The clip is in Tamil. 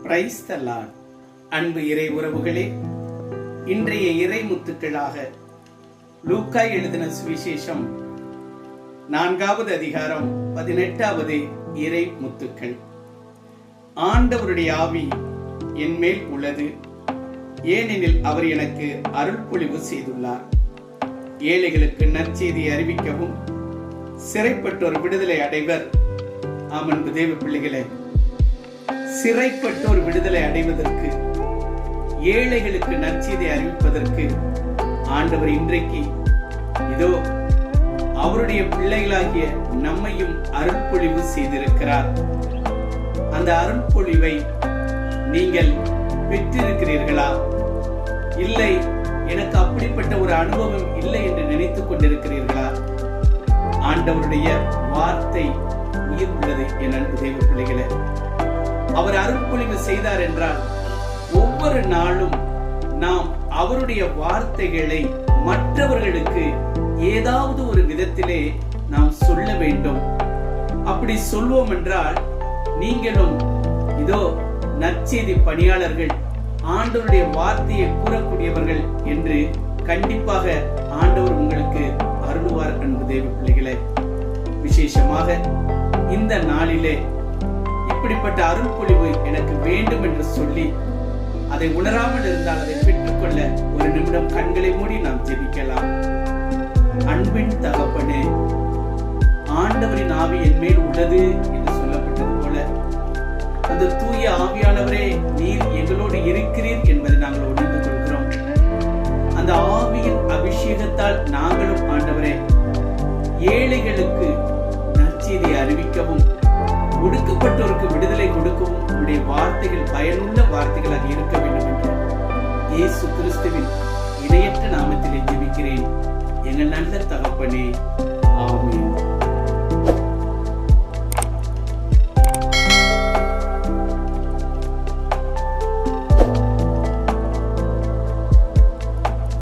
Praise the Lord. அன்பு இறை உறவுகளே, இன்றைய இறை முத்துக்களாக லூக்கா எழுதின சுவிசேஷம் 4வது அதிகாரம் 18வது இறை முத்துக்கள். ஆண்டவருடைய ஆவி என் மேல் உள்ளது, ஏனெனில் அவர் எனக்கு அருள் பொழிவு செய்துள்ளார். ஏழைகளுக்கு நற்செய்தியை அறிவிக்கவும், சிறைப்பட்டோர் விடுதலை அடைவர். அன்பு தேவ பிள்ளைகளே, சிறைப்பட்டோர் விடுதலை அடைவதற்கு, ஏழைகளுக்கு நற்செய்தி அறிவிப்பதற்கு ஆண்டவர் இன்றைக்கு இதோ அவருடைய பிள்ளைகளாகிய நம்மையும் அருள்பொழிவு செய்திருக்கிறார். அந்த அருள்பொழிவை நீங்கள் பெற்றிருக்கிறீர்களா? இல்லை, எனக்கு அப்படிப்பட்ட ஒரு அனுபவம் இல்லை என்று நினைத்துக் கொண்டிருக்கிறீர்களா? ஆண்டவருடைய வார்த்தை உயிர் உள்ளது. என் அன்பு தேவ பிள்ளைகளே, அவர் அருள்பொழிவு செய்தார் என்றால் ஒவ்வொரு நாளும் நாம் அவருடைய வார்த்தைகளை மற்றவர்களுக்கு ஏதாவது ஒரு விதத்திலே நாம் சொல்ல வேண்டும். அப்படி சொல்வோம் என்றால் நீங்களும் இதோ நற்செய்தி பணியாளர்கள், ஆண்டவருடைய வார்த்தையை கூறக்கூடியவர்கள் என்று கண்டிப்பாக ஆண்டவர் உங்களுக்கு அருள்வார். அன்பு தேவ பிள்ளைகளே, விசேஷமாக இந்த நாளிலே இப்படிப்பட்ட அருள்பொழிவு எனக்கு வேண்டும் என்று சொல்லி அதை உணராமல் இருந்தால் அதை பெற்றுக்கொள்ள ஒரு நிமிடம் கண்களை மூடி நாம் ஜெபிக்கலாம். அன்பின் தகப்பனே, ஆண்டவரின் ஆவி என் மேல் உள்ளது என்று சொல்லப்பட்டது போல அந்த தூய ஆவியானவரே, நீர் எங்களோடு இருக்கிறீர் என்பதை நாங்கள் உணர்ந்து கொள்கிறோம். அந்த ஆவியின் அபிஷேகத்தால் நாங்களும் ஆண்டவரே ஏழைகளுக்கு நற்செய்தியை அறிவிக்கவும், ஒடுக்கப்பட்டோருக்கு விடுதலை கொடுக்கவும் உடைய வார்த்தைகள் பயனுள்ள வார்த்தைகளாக இருக்க வேண்டும் என்று இயேசு கிறிஸ்துவின் இணையற்ற நாமத்திலே ஜெபிக்கிறேன் எங்கள் நல்ல தகப்பனே.